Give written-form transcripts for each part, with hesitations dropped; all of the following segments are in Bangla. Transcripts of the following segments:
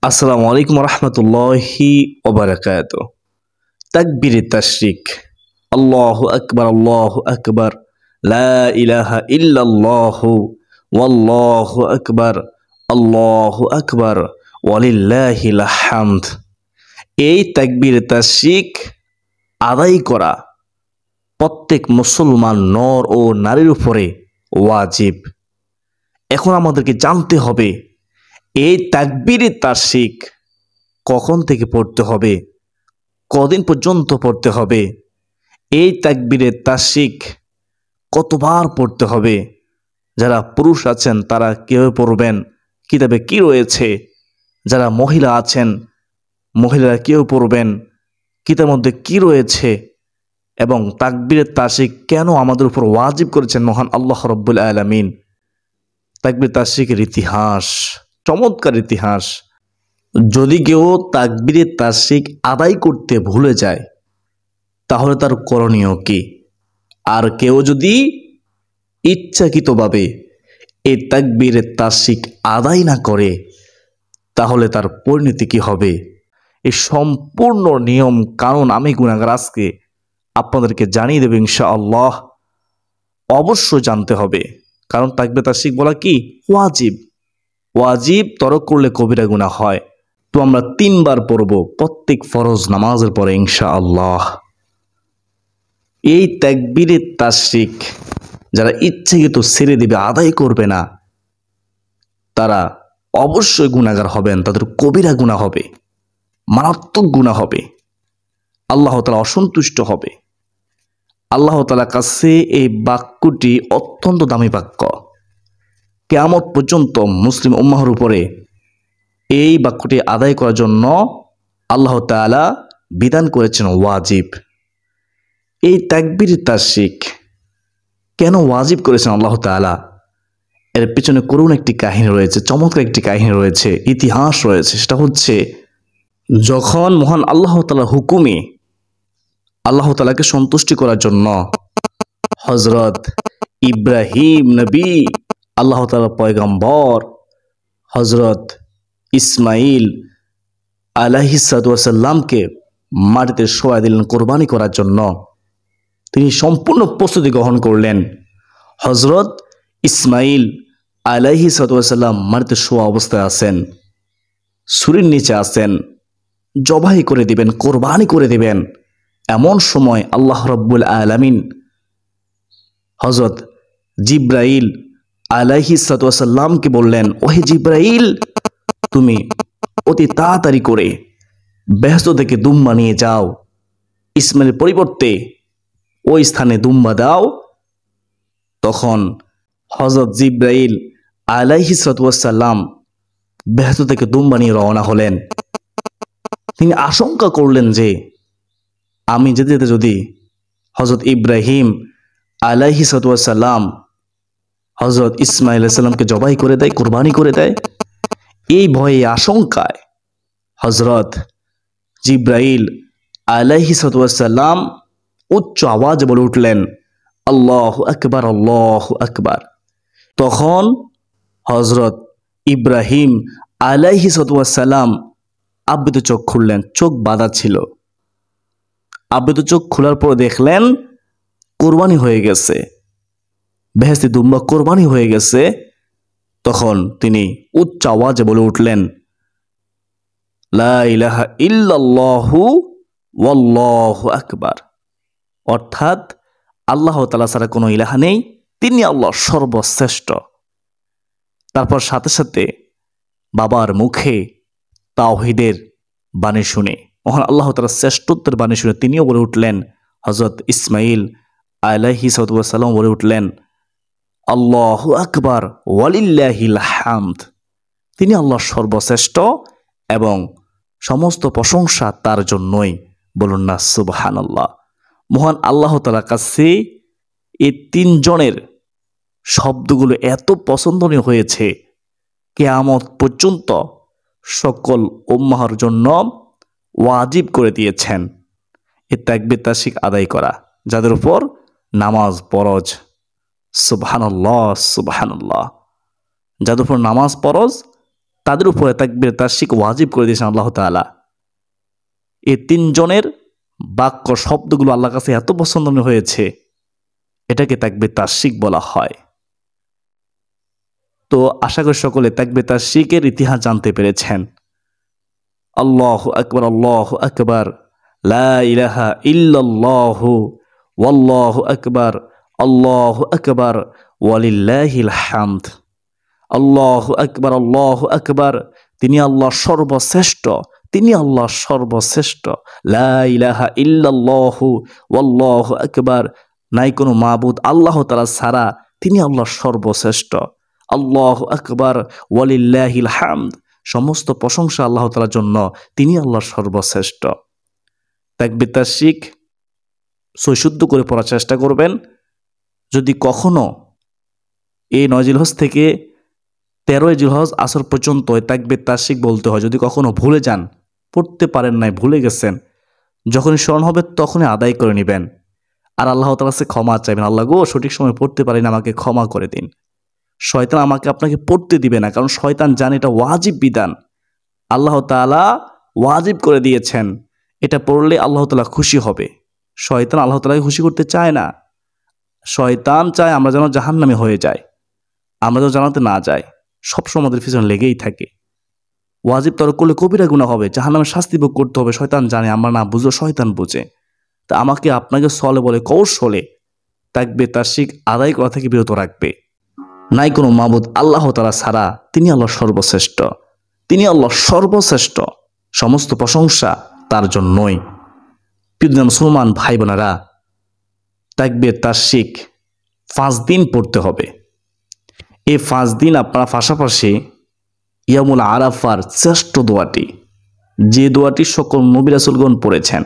আসসালামু আলাইকুম রহমতুল্লাহি ওবারাকাত। তাকবীর তাশরিক। আল্লাহু আকবার, আল্লাহু আকবার, লা ইলাহা ইল্লাল্লাহু, ওয়াল্লাহু আকবার, আল্লাহু আকবার, ওয়ালিল্লাহিল হামদ। এই তাকবীর তাশরিক আদায় করা প্রত্যেক মুসলমান নর ও নারীর উপরে ওয়াজিব। এখন আমাদেরকে জানতে হবে এই তাকবীর তাশরিক কখন থেকে পড়তে হবে, কদিন পর্যন্ত পড়তে হবে, এই তাকবীরের তাশরিক কতবার পড়তে হবে। যারা পুরুষ আছেন তারা কিভাবে পড়বেন, কিতাবে কি রয়েছে। যারা মহিলা আছেন মহিলারা কিভাবে পড়বেন, কিতাবের মধ্যে কি রয়েছে, এবং তাকবীরের তাশরিক কেন আমাদের উপর ওয়াজিব করেছেন মহান আল্লাহ রাব্বুল আলামিন। তাকবীর তাশরিকের ইতিহাস, চমৎকার ইতিহাস। যদি কেউ তাকবীরে তাশরিক আদায় করতে ভুলে যায় তাহলে তার করণীয় কি? আর কেউ যদি ইচ্ছাকৃতভাবে এই তাকবীরে তাশরিক আদায় না করে তাহলে তার পরিণতি কি হবে? এই সম্পূর্ণ নিয়ম কানুন আমি গুনাহগার আজকে আপনাদেরকে জানিয়ে দেব ইনশাআল্লাহ। অবশ্যই জানতে হবে, কারণ তাকবীরে তাশরিক বলা কি ওয়াজিব। ওয়াজিব তরক করলে কবিরা গুনাহ হয়। তো আমরা 3 বার পড়ব প্রত্যেক ফরজ নামাজের পরে ইনশাআল্লাহ। এই তাকবীরে তাশরিক যারা ইচ্ছাকৃত ছেড়ে দিবে, আদায় করবে না, তারা অবশ্যই গুনাহগার হবেন। তাদের কবিরা গুনাহ হবে, মারাত্মক গুনাহ হবে, আল্লাহ তাআলা অসন্তুষ্ট হবে। আল্লাহ তাআলার কাছে এই বাক্যটি অত্যন্ত দামি বাক্য। কিয়ামত পর্যন্ত মুসলিম উম্মাহর উপরে এই বাক্যটি আদায় করার জন্য আল্লাহ তাআলা বিধান করেছেন ওয়াজিব। এই তাকবীর তাশরিক কেন ওয়াজিব করেছেন আল্লাহ তাআলা? এর পিছনে করুণ একটি কাহিনী রয়েছে, চমৎকার একটি কাহিনী রয়েছে, ইতিহাস রয়েছে। সেটা হচ্ছে যখন মহান আল্লাহ তাআলার হুকুমে আল্লাহ তাআলাকে সন্তুষ্টি করার জন্য হযরত ইব্রাহিম নবী, আল্লাহ তাআলার পয়গম্বর হযরত ইসমাইল আলাইহিস সালামকে মাটিতে শোয়া দিলেন কোরবানি করার জন্য। তিনি সম্পূর্ণ প্রস্তুতি গ্রহণ করলেন। হযরত ইসমাইল আলাইহিস সালাম মাটিতে শোয়া অবস্থায় আছেন, ছুরির নিচে আছেন, জবাই করে দিবেন, কোরবানি করে দিবেন। এমন সময় আল্লাহ রাব্বুল আলামিন হযরত জিব্রাইল আলাইহিস সালামকে বললেন, ওহে জিব্রাইল, তুমি অতি তাড়াতাড়ি করে বেহেশত থেকে দুম্বা নিয়ে যাও, ইসমাইলের পরিবর্তে ওই স্থানে দুম্বা দাও। তখন হযরত জিব্রাইল আলাইহিস সালাম বেহেশত থেকে দুম্বা নিয়ে রওনা হলেন। তিনি আশঙ্কা করলেন যে আমি যেতে যেতে যদি হযরত ইব্রাহিম আলাইহিস সালাম হযরত ইসমাইল আলাইহিস সালামকে জবাই করে দেয়, কোরবানি করে দেয়, এই ভয়ে আশঙ্কায় হযরত জিব্রাইল আলাইহিস সালাম উচ্চ আওয়াজে বলে উঠলেন, আল্লাহু আকবার, আল্লাহু আকবার। তখন হযরত ইব্রাহিম আলাইহিস সালাম আবৃত চোখ খুললেন, চোখ বাঁধা ছিল। আবৃত চোখ খোলার পর দেখলেন কোরবানি হয়ে গেছে, বেহেশতি দুম্বা কোরবানি হয়ে গেছে। তখন তিনি উচ্চ আওয়াজে বলে উঠলেন, লা ইলাহা ইল্লাল্লাহু ওয়াল্লাহু আকবার। অর্থাৎ আল্লাহ তাআলা ছাড়া কোনো ইলাহা নেই, তিনি আল্লাহ সর্বশ্রেষ্ঠ। তারপর সাথে সাথে বাবার মুখে তাওহীদের বাণী শুনে, মহান আল্লাহ তাআলার শ্রেষ্ঠত্বের বাণী শুনে তিনিও বলে উঠলেন, হযরত ইসমাইল আলাইহিস সালাম বলে উঠলেন, আল্লাহু আকবার ওয়ালিল্লাহিল হামদ। তিনি আল্লাহ সর্বশ্রেষ্ঠ এবং সমস্ত প্রশংসা তার জন্যই। বলুন না সুবহানাল্লাহ। মহান আল্লাহ তাআলার কাছে এই 3 জনের শব্দগুলো এত পছন্দনীয় হয়েছে, কিয়ামত পর্যন্ত সকল উম্মাহর জন্য ওয়াজিব করে দিয়েছেন এই তাকবীর তাশরিক আদায় করা, যাদের উপর নামাজ ফরজ। সুবহানাল্লাহ, সুবহানাল্লাহ। যাদের উপর নামাজ ফরজ তাদের উপরে তাকবীর তাশরিক ওয়াজিব করে দিয়েছেন আল্লাহ তাআলা। এই তিনজনের বাক্য শব্দগুলো আল্লাহর কাছে এত পছন্দনীয় হয়েছে, এটাকে তাকবীর তাশরিক বলা হয়। তো আশা করি সকলে তাকবীর তাশরিকের ইতিহাস জানতে পেরেছেন। আল্লাহু আকবার, আল্লাহু আকবার, লা ইলাহা ইল্লাল্লাহু, ওয়াল্লাহু আকবার, আল্লাহু আকবার, ওয়ালিল্লাহিল হামদ। আল্লাহু আকবার, আল্লাহু আকবার, তিনি আল্লাহ সর্বশ্রেষ্ঠ, তিনি আল্লাহ সর্বশ্রেষ্ঠ। লা ইলাহা ইল্লাল্লাহু, ওয়াল্লাহু আকবার, নাই কোনো মাবুদ আল্লাহ তাআলা ছাড়া, তিনি আল্লাহ সর্বশ্রেষ্ঠ। আল্লাহু আকবার, ওয়ালিল্লাহিল হামদ, সমস্ত প্রশংসা আল্লাহ তাআলার জন্য, তিনি আল্লাহ সর্বশ্রেষ্ঠ। তাকবীর তাশরিক সৈশুদ্ধ করে পড়ার চেষ্টা করবেন। যদি কখনো এই 9 জিলহজ থেকে 13 জিলহজ আসর পর্যন্ত তাকবীর তাশরিক বলতে হয়, যদি কখনো ভুলে যান, পড়তে পারেন নাই, ভুলে গেছেন, যখনই স্মরণ হবে তখনই আদায় করে নেবেন। আর আল্লাহ তাআলার কাছে ক্ষমা চাইবেন, আল্লাহ গো সঠিক সময় পড়তে পারি না, আমাকে ক্ষমা করে দিন। শয়তান আমাকে আপনাকে পড়তে দিবে না, কারণ শয়তান জানে এটা ওয়াজিব বিধান, আল্লাহ তাআলা ওয়াজিব করে দিয়েছেন, এটা পড়লে আল্লাহ তাআলা খুশি হবে। শয়তান আল্লাহ তাআলাকে খুশি করতে চায় না, শয়তান চায় আমরা যেন জাহান্নামে হয়ে যাই, আমরা যেন জান্নাতে না যাই, সবসময় আমাদের পিছনে লেগেই থাকে। ওয়াজিব তরক করলে কবিরা গুনাহ হবে, জাহান্নামের শাস্তি ভোগ করতে হবে। শয়তান জানে, আমরা না বুঝো, শয়তান বুঝে। তা আমাকে আপনাকে সলে বলে কৌশলে তাকবীর তাশরিক আদায় করা থেকে বিরত রাখবে। নাই কোনো মাবুদ আল্লাহ তাআলা ছাড়া, তিনি আল্লাহ সর্বশ্রেষ্ঠ, তিনি আল্লাহ সর্বশ্রেষ্ঠ, সমস্ত প্রশংসা তার জন্যই। প্রিয় মুসলমান ভাই বোনেরা, তাকবীর তাশরিক 5 দিন পড়তে হবে। এই 5 দিন আপনারা পাশাপাশি ইয়ামুল আরাফার শ্রেষ্ঠ দোয়াটি, যে দোয়াটি সকল নবী রাসূলগণ পড়েছেন,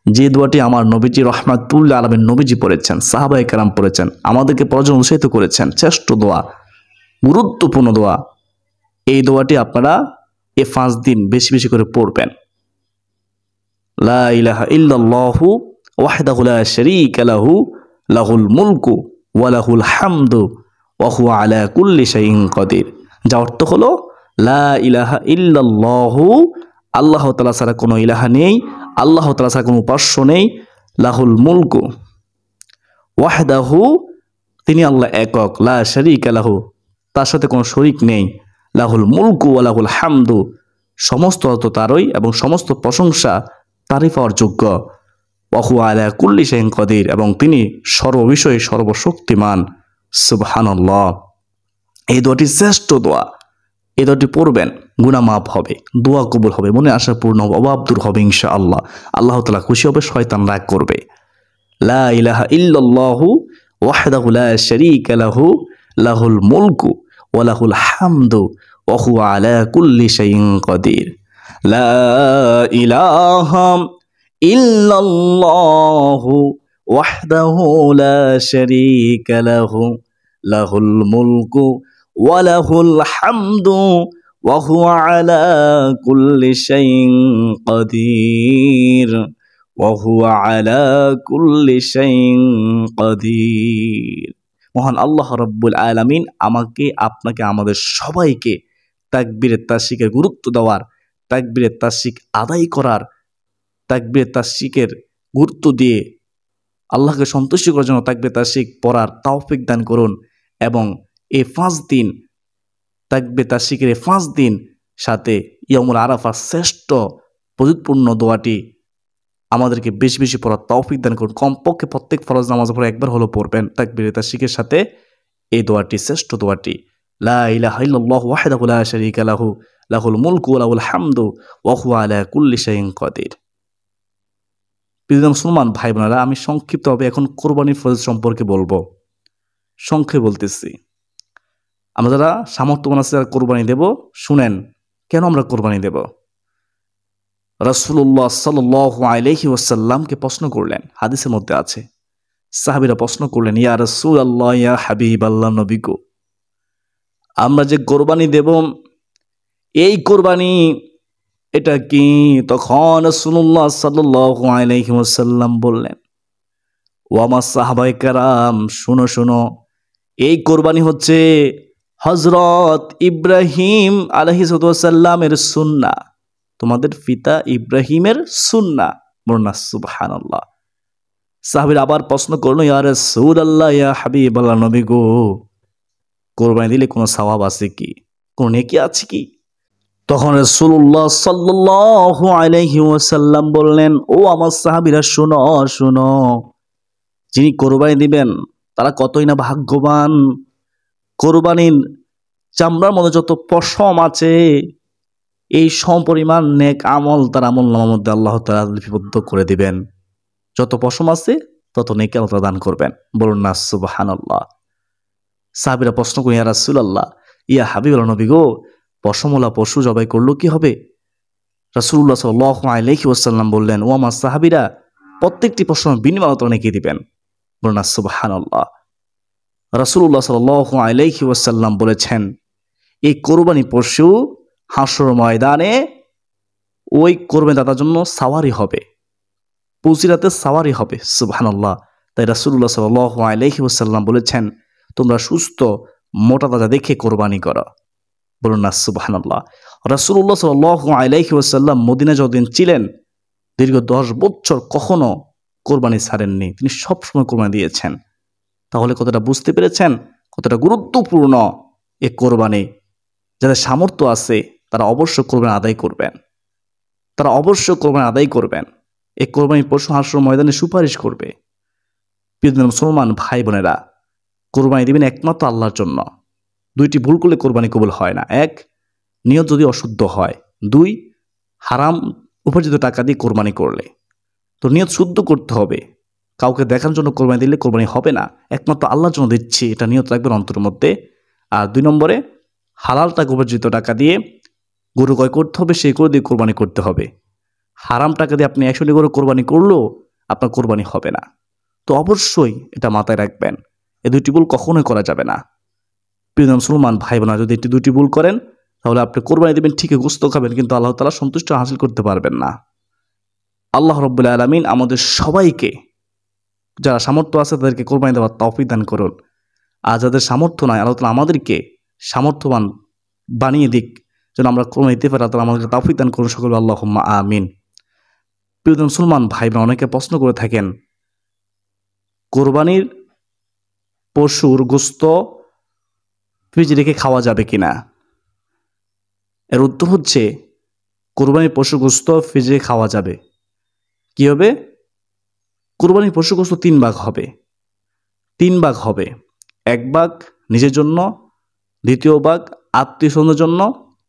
যে দোয়াটি আমার নবীজি রহমাতুল্লিল আলামিন নবীজি পড়েছেন, সাহাবায়ে কেরাম পড়েছেন, আমাদেরকে পড়ার উৎসাহিত করেছেন, শ্রেষ্ঠ দোয়া, গুরুত্বপূর্ণ দোয়া, এই দোয়াটি আপনারা এই 5 দিন বেশি বেশি করে পড়বেন। লা ইলাহা ইল্লাল্লাহু ওয়াহদাহু লা শারীকা লাহু, লাহুল মুলকু ওয়া লাহুল হামদু ওয়া হুয়া আলা কুল্লি শাইইন কাদির। যা অর্থ হলো লা ইলাহা ইল্লাল্লাহু, আল্লাহ তাআলা ছাড়া কোনো ইলাহা নেই, আল্লাহ তাআলা ছাড়া কোনো উপাস্য নেই, লাহুল মুলকু ওয়াহদাহু, তিনি আল্লাহ একক, লা শারীকা লাহু, তার সাথে কোনো শরীক নেই, লাহুল মুলকু ওয়া লাহুল হামদু, সমস্ত অর্থ তারই এবং সমস্ত প্রশংসা তারই পাওয়ার যোগ্য, ওয়া হুয়া আলা কুল্লি শাইইন কাদির, এবং তিনি সর্ববিষয়ে সর্বশক্তিমান। সুবহানাল্লাহ। এই দোয়াটি শ্রেষ্ঠ দোয়া, এই দোয়াটি পড়বেন, গুনাহ মাফ হবে, দোয়া কবুল হবে, মনে আশা পূর্ণ হবে, অভাব দূর হবে ইনশাআল্লাহ, আল্লাহ তাআলা খুশি হবে, শয়তান রাগ করবে। লা ইলাহা ইল্লাল্লাহু ওয়াহদাহু লা শারীকা লাহু, লাহুল মুলকু ওয়া লাহুল হামদু ওয়া হুয়া আলা কুল্লি শাইইন কাদির। লা ইলাহা ইল্লাল্লাহু ওয়াহদাহু লা শারীকা লাহু, লাহুল মুলকু ওয়া লাহুল হামদু ওয়া হুয়া আলা কুল্লি শাইইন কাদির, ওয়া হুয়া আলা কুল্লি শাইইন কাদির। মহান আল্লাহ রাব্বুল আলামিন আমাকে, আপনাকে, আমাদের সবাইকে তাকবীরের তাশরিকের গুরুত্ব দেওয়ার, তাকবীরের তাশরিক আদায় করার, তাকবীরের তাশরিকের গুরুত্ব দিয়ে আল্লাহকে সন্তুষ্ট করার জন্য তাকবীর তাশরিক পড়ার তৌফিক দান করুন। এবং এই 5 দিন তাকবীর তাশরিকের এই 5 দিন সাথে ইয়ামুল আরাফার শ্রেষ্ঠ প্রযুৎপূর্ণ দোয়াটি আমাদেরকে বেশি বেশি পড়ার তৌফিক দান করুন। কমপক্ষে প্রত্যেক ফরজ নামাজের পরে একবার হলো পড়বেন তাকবীর তাশরিকের সাথে এই দোয়াটি, শ্রেষ্ঠ দোয়াটি, লা ইলাহা ইল্লাল্লাহু ওয়াহদাহু লা শারীকা লাহু, লাহুল মুলকু ওয়া লাহুল হামদু ওয়া হুয়া আলা কুল্লি শাইইন কাদির। প্রিয় মুসলমান ভাই বোনেরা, আমি সংক্ষিপ্তভাবে এখন কোরবানির ফরজ সম্পর্কে বলবো। সংক্ষেপে বলতেছি, আমরা যারা সামর্থ্যবান আছে যারা কোরবানি দেব, শুনেন কেন আমরা কোরবানি দেব। রাসূলুল্লাহ সাল্লাল্লাহু আলাইহি ওয়াসাল্লামকে প্রশ্ন করলেন, হাদিসের মধ্যে আছে, সাহাবীরা প্রশ্ন করলেন, ইয়া রাসূলুল্লাহ, ইয়া হাবিবাল্লাহ, নবী গো, আমরা যে কোরবানি দেব, এই কোরবানি এটা কি? তখন রাসূলুল্লাহ সাল্লাল্লাহু আলাইহি ওয়াসাল্লাম বললেন, ও আমার সাহাবায়ে কেরাম, শুনো শুনো, এই কোরবানি হচ্ছে হযরত ইব্রাহিম আলাইহিসসালামের সুন্নাহ, তোমাদের পিতা ইব্রাহিমের সুন্নাহ। বলুন না সুবহানাল্লাহ। সাহাবীরা আবার প্রশ্ন করলো, ইয়া রাসূলুল্লাহ, ইয়া হাবিবাল্লাহ, নবী গো, কোরবানি দিলে কোনো সওয়াব আছে কি, কোনো নেকি আছে কি? তখন রাসূলুল্লাহ সাল্লাল্লাহু আলাইহি ওয়াসাল্লাম বললেন, ও আমার সাহাবীরা, শোনো শোনো, যিনি কোরবানি দিবেন তারা কতই না ভাগ্যবান। কোরবানির চামড়ার মধ্যে যত পশম আছে, এই সমপরিমাণ নেক আমল তার আমলনামার মধ্যে আল্লাহ তাআলা লিপিবদ্ধ করে দিবেন। যত পশম আছে তত নেকি আল্লাহ তাআলা দান করবেন। বলুন না সুবহানাল্লাহ। সাহাবীরা প্রশ্ন করেন, ইয়া রাসূলুল্লাহ, ইয়া হাবিবাল্লাহ, নবী গো, পশমওয়ালা পশু জবাই করলো কি হবে? রাসূলুল্লাহ সাল্লাল্লাহু আলাইহি ওয়াসাল্লাম বললেন, ও আমার সাহাবীরা, প্রত্যেকটি পশমের বিনিময়ে আল্লাহ তাআলা নেকি দিবেন। বলুন না সুবহানাল্লাহ। রাসূলুল্লাহ সাল্লাল্লাহু আলাইহি ওয়াসাল্লাম বলেছেন, এই কোরবানি পশু হাসর ময়দানে ওই কোরবানি দাতার জন্য সাওয়ারি হবে, পুজিরাতে সাওয়ারি হবে। সুবহানাল্লাহ। তাই রাসূলুল্লাহ সাল্লাল্লাহু আলাইহি ওয়াসাল্লাম বলেছেন, তোমরা সুস্থ মোটা তাজা দেখে কোরবানি করো। বলুন না সুবহানাল্লাহ। রাসূলুল্লাহ সাল্লাল্লাহু আলাইহি ওয়াসাল্লাম মদিনায় যতদিন ছিলেন, দীর্ঘ 10 বছর কখনো কোরবানি ছাড়েননি, তিনি সবসময় কোরবানি দিয়েছেন। তাহলে কতটা বুঝতে পেরেছেন কতটা গুরুত্বপূর্ণ এ কোরবানি। যাদের সামর্থ্য আছে তারা অবশ্য কোরবানি আদায় করবেন, তারা অবশ্য কোরবানি আদায় করবেন। এই কোরবানি পশু হাসর ময়দানে সুপারিশ করবে। প্রিয় মুসলমান ভাই বোনেরা, কোরবানি দিবেন একমাত্র আল্লাহর জন্য। 2টি ভুল করলে কোরবানি কবুল হয় না। 1, নিয়ত যদি অশুদ্ধ হয়। 2, হারাম উপার্জিত টাকা দিয়ে কোরবানি করলে। তো নিয়ত শুদ্ধ করতে হবে। কাউকে দেখার জন্য কোরবানি দিলে কোরবানি হবে না। একমাত্র আল্লাহর জন্য দিচ্ছি, এটা নিয়ত রাখবেন অন্তরের মধ্যে। আর 2 নম্বরে, হালাল টাকা উপার্জিত টাকা দিয়ে গরু ক্রয় করতে হবে, সেই গরু দিয়ে কোরবানি করতে হবে। হারাম টাকা দিয়ে আপনি 100টি গরু কোরবানি করলেও আপনার কোরবানি হবে না। তো অবশ্যই এটা মাথায় রাখবেন, এই 2টি ভুল কখনোই করা যাবে না। প্রিয় মুসলমান ভাই বোনা, যদি এটি 2টি ভুল করেন তাহলে আপনি কোরবানি দেবেন ঠিকই, গোশত খাবেন, কিন্তু আল্লাহ তাআলা সন্তুষ্টি হাসিল করতে পারবেন না। আল্লাহ রাব্বুল আলামিন আমাদের সবাইকে, যারা সামর্থ্য আছে তাদেরকে কোরবানি দেওয়ার তৌফিক দান করুন। আর যাদের সামর্থ্য নাই, আল্লাহ তাআলা আমাদেরকে সামর্থ্যবান বানিয়ে দিক, যেন আমরা কোরবানি দিতে পারি। তাআলা আমাদেরকে তৌফিক দান করুন, সকলে আল্লাহুম্মা আমিন। প্রিয় মুসলমান ভাই বোন, অনেকে প্রশ্ন করে থাকেন, কোরবানির পশুর গোশত ফ্রিজে রেখে খাওয়া যাবে কিনা? এর উত্তর হচ্ছে, কোরবানির পশু গোশত ফ্রিজে খাওয়া যাবে। কি হবে? কোরবানির পশু গোশত 3 ভাগ হবে। 3 ভাগ হবে। 1 ভাগ নিজের জন্য, 2য় ভাগ আত্মীয়স্বজনের জন্য,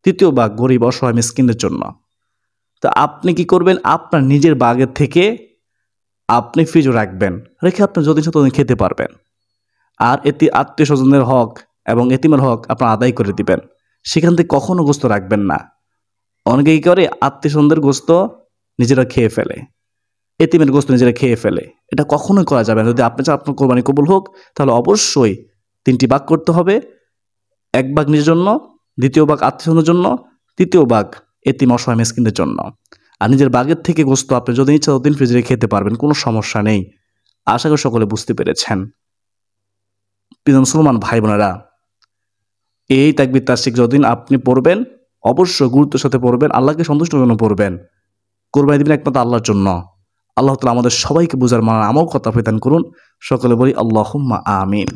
3য় ভাগ গরিব অসহায় মিসকিনদের জন্য। তো আপনি কি করবেন? আপনার নিজের ভাগের থেকে আপনি ফ্রিজে রাখবেন, রেখে আপনি যতদিন ততদিন খেতে পারবেন। আর এতে আত্মীয়স্বজনের হক এবং এতিমের হক আপনার আদায় করে দিবেন। সেখান থেকে কখনো গোশত রাখবেন না। অনেকে কী করে? আত্মীয়স্বজনদের গোশত নিজেরা খেয়ে ফেলে, এতিমের গোশত নিজেরা খেয়ে ফেলে। এটা কখনোই করা যাবে না। যদি আপনি চান আপনার কোরবানি কবুল হোক, তাহলে অবশ্যই 3টি ভাগ করতে হবে। 1 ভাগ নিজের জন্য, 2য় ভাগ আত্মীয়স্বজনের জন্য, 3য় ভাগ এতিম অসহায় মিসকিনদের জন্য। আর নিজের ভাগের থেকে গোশত আপনি যতদিন ইচ্ছা ততদিন ফ্রিজে খেতে পারবেন, কোনো সমস্যা নেই। আশা করি সকলে বুঝতে পেরেছেন। প্রিয় মুসলমান ভাই বোনেরা, এই তাকবীর তাশরিক যতদিন আপনি পড়বেন, অবশ্যই গুরুত্বের সাথে পড়বেন, আল্লাহকে সন্তুষ্ট জন্য পড়বেন। কোরবানি দিবেন একমাত্র আল্লাহর জন্য। আল্লাহ তাআলা আমাদের সবাইকে বুঝার মানার আমল কথা প্রদান করুন। সকলে বলি আল্লাহুম্মা আমিন।